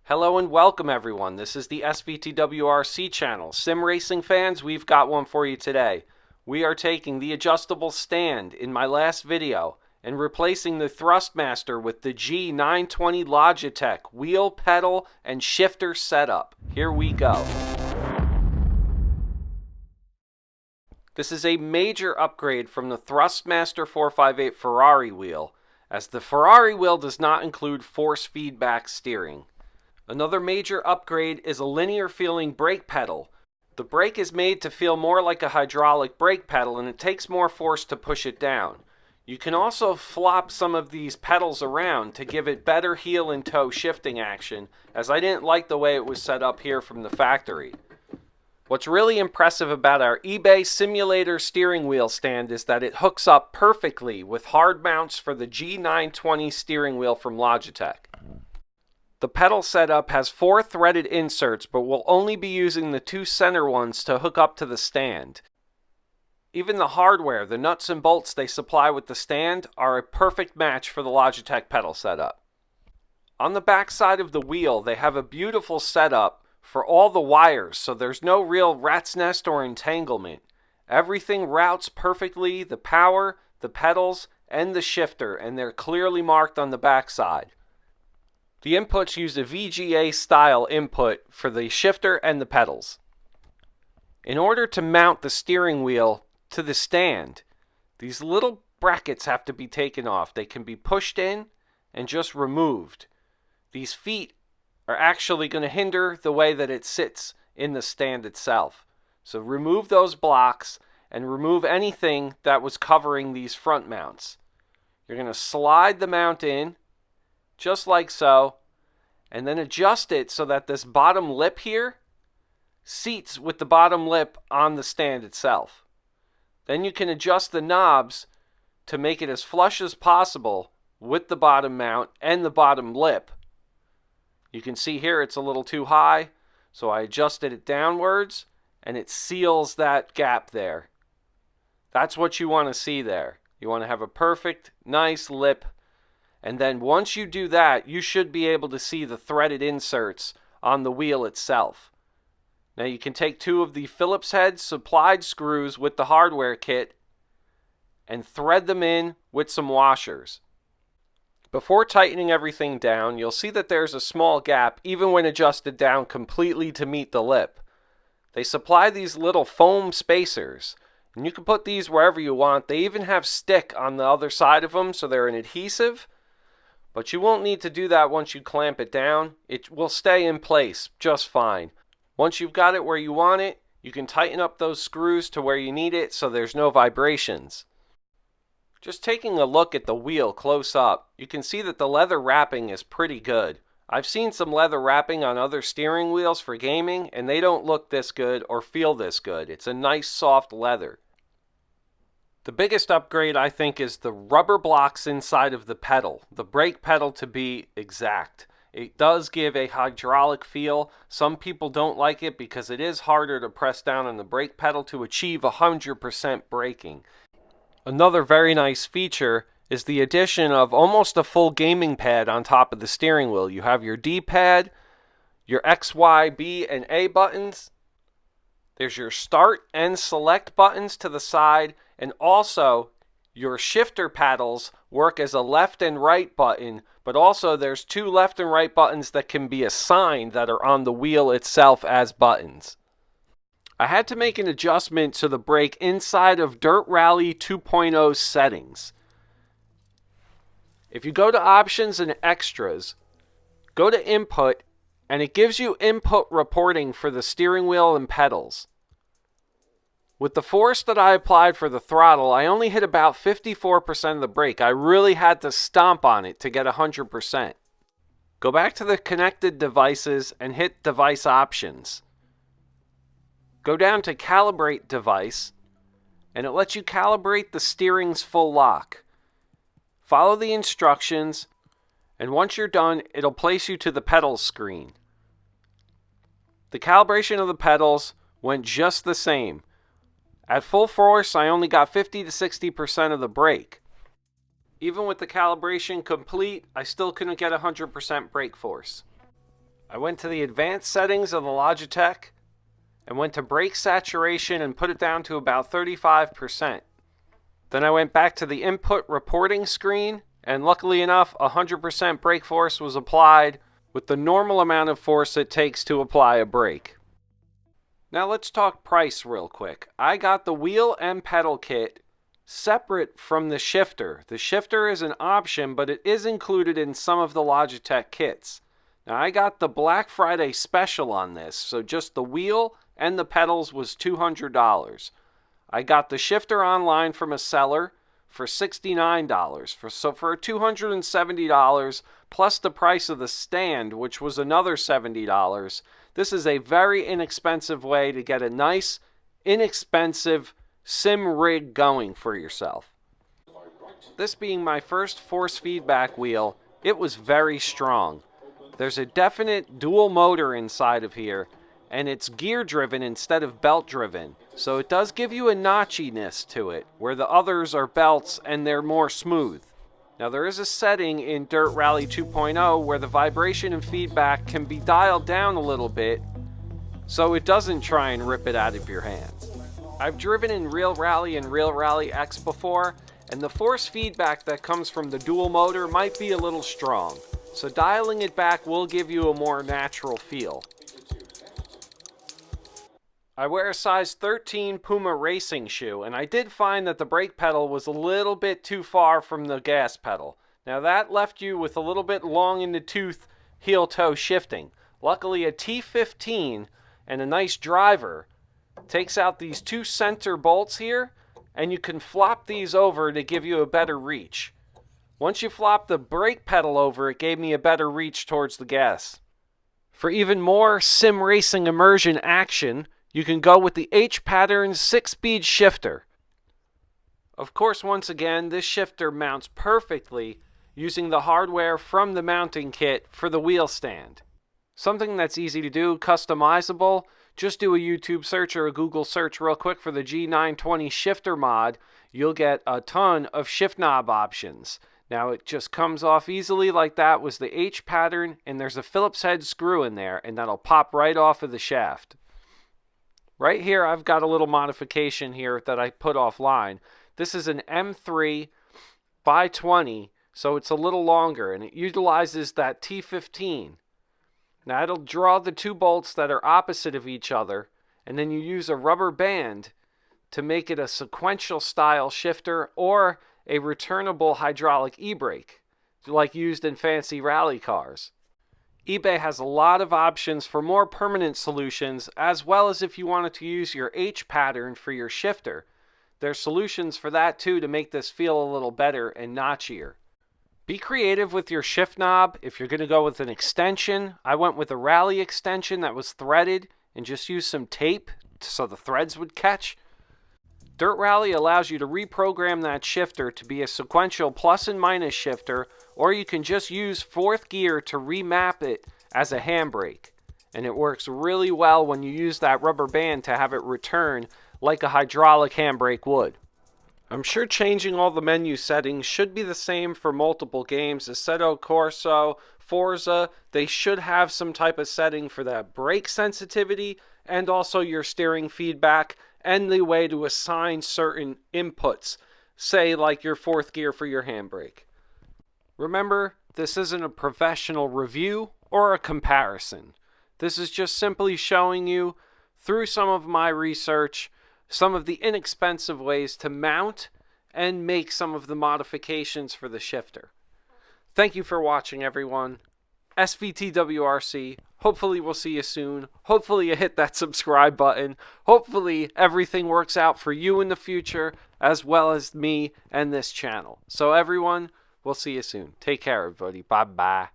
Hello and welcome everyone. This is the SVTWRC channel. Sim racing fans, we've got one for you today. We are taking the adjustable stand in my last video and replacing the Thrustmaster with the G920 Logitech wheel, pedal, and shifter setup. Here we go. This is a major upgrade from the Thrustmaster 458 Ferrari wheel, as the Ferrari wheel does not include force feedback steering. Another major upgrade is a linear feeling brake pedal. The brake is made to feel more like a hydraulic brake pedal and it takes more force to push it down. You can also flop some of these pedals around to give it better heel and toe shifting action, as I didn't like the way it was set up here from the factory. What's really impressive about our eBay simulator steering wheel stand is that it hooks up perfectly with hard mounts for the G920 steering wheel from Logitech. The pedal setup has 4 threaded inserts, but we'll only be using the 2 center ones to hook up to the stand. Even the hardware, the nuts and bolts they supply with the stand, are a perfect match for the Logitech pedal setup. On the back side of the wheel, they have a beautiful setup for all the wires, so there's no real rat's nest or entanglement. Everything routes perfectly, the power, the pedals, and the shifter, and they're clearly marked on the back side. The inputs use a VGA style input for the shifter and the pedals. In order to mount the steering wheel to the stand, these little brackets have to be taken off. They can be pushed in and just removed. These feet are actually going to hinder the way that it sits in the stand itself. So remove those blocks and remove anything that was covering these front mounts. You're going to slide the mount in, just like so, and then adjust it so that this bottom lip here seats with the bottom lip on the stand itself. Then you can adjust the knobs to make it as flush as possible with the bottom mount and the bottom lip. You can see here it's a little too high, so I adjusted it downwards and it seals that gap there. That's what you want to see there. You want to have a perfect, nice lip. And then once you do that, you should be able to see the threaded inserts on the wheel itself. Now you can take 2 of the Phillips head supplied screws with the hardware kit and thread them in with some washers. Before tightening everything down, you'll see that there's a small gap even when adjusted down completely to meet the lip. They supply these little foam spacers, and you can put these wherever you want. They even have stick on the other side of them, so they're an adhesive. But you won't need to do that once you clamp it down. It will stay in place just fine. Once you've got it where you want it, you can tighten up those screws to where you need it so there's no vibrations. Just taking a look at the wheel close up, you can see that the leather wrapping is pretty good. I've seen some leather wrapping on other steering wheels for gaming, and they don't look this good or feel this good. It's a nice soft leather. The biggest upgrade, I think, is the rubber blocks inside of the pedal, the brake pedal to be exact. It does give a hydraulic feel. Some people don't like it because it is harder to press down on the brake pedal to achieve 100% braking. Another very nice feature is the addition of almost a full gaming pad on top of the steering wheel. You have your D-pad, your X, Y, B, and A buttons. There's your start and select buttons to the side, and also your shifter paddles work as a left and right button, but also there's 2 left and right buttons that can be assigned that are on the wheel itself as buttons. I had to make an adjustment to the brake inside of Dirtrally2.0 settings. If you go to options and extras, go to input, and it gives you input reporting for the steering wheel and pedals. With the force that I applied for the throttle, I only hit about 54% of the brake. I really had to stomp on it to get 100%. Go back to the connected devices and hit device options. Go down to calibrate device, and it lets you calibrate the steering's full lock. Follow the instructions, and once you're done, it'll place you to the pedals screen. The calibration of the pedals went just the same. At full force, I only got 50 to 60% of the brake. Even with the calibration complete, I still couldn't get 100% brake force. I went to the advanced settings of the Logitech and went to brake saturation and put it down to about 35%. Then I went back to the input reporting screen, and luckily enough, 100% brake force was applied with the normal amount of force it takes to apply a brake. Now let's talk price real quick. I got the wheel and pedal kit separate from the shifter. The shifter is an option, but it is included in some of the Logitech kits. Now I got the Black Friday special on this, so just the wheel and the pedals was $200. I got the shifter online from a seller for $69. So for $270 plus the price of the stand, which was another $70, this is a very inexpensive way to get a nice, inexpensive sim rig going for yourself. This being my first force feedback wheel, it was very strong. There's a definite dual motor inside of here, and it's gear driven instead of belt driven. So it does give you a notchiness to it, where the others are belts and they're more smooth. Now there is a setting in Dirtrally 2.0 where the vibration and feedback can be dialed down a little bit so it doesn't try and rip it out of your hands. I've driven in Real Rally and Real Rally X before, and the force feedback that comes from the dual motor might be a little strong. So dialing it back will give you a more natural feel. I wear a size 13 Puma racing shoe, and I did find that the brake pedal was a little bit too far from the gas pedal. Now that left you with a little bit long in the tooth heel-toe shifting. Luckily a T15 and a nice driver takes out these two center bolts here, and you can flop these over to give you a better reach. Once you flop the brake pedal over, it gave me a better reach towards the gas. For even more sim racing immersion action, you can go with the H-Pattern 6-speed shifter. Of course, once again, this shifter mounts perfectly using the hardware from the mounting kit for the wheel stand. Something that's easy to do, customizable, just do a YouTube search or a Google search real quick for the G920 shifter mod. You'll get a ton of shift knob options. Now it just comes off easily like that was the H-Pattern, and there's a Phillips head screw in there, and that'll pop right off of the shaft. Right here, I've got a little modification here that I put offline. This is an M3 by 20, so it's a little longer, and it utilizes that T15. Now, it'll draw the two bolts that are opposite of each other, and then you use a rubber band to make it a sequential style shifter or a returnable hydraulic e-brake, like used in fancy rally cars. eBay has a lot of options for more permanent solutions, as well as if you wanted to use your H-pattern for your shifter. There's solutions for that too to make this feel a little better and notchier. Be creative with your shift knob. If you're going to go with an extension, I went with a rally extension that was threaded and just used some tape so the threads would catch. Dirt Rally allows you to reprogram that shifter to be a sequential plus and minus shifter, or you can just use fourth gear to remap it as a handbrake. And it works really well when you use that rubber band to have it return like a hydraulic handbrake would. I'm sure changing all the menu settings should be the same for multiple games. Assetto Corsa, Forza, they should have some type of setting for that brake sensitivity and also your steering feedback and the way to assign certain inputs, say like your fourth gear for your handbrake. Remember, this isn't a professional review or a comparison. This is just simply showing you, through some of my research, some of the inexpensive ways to mount and make some of the modifications for the shifter. Thank you for watching, everyone. SVTWRC. Hopefully we'll see you soon. Hopefully you hit that subscribe button. Hopefully everything works out for you in the future, as well as me and this channel. So everyone, we'll see you soon. Take care, everybody. Bye-bye.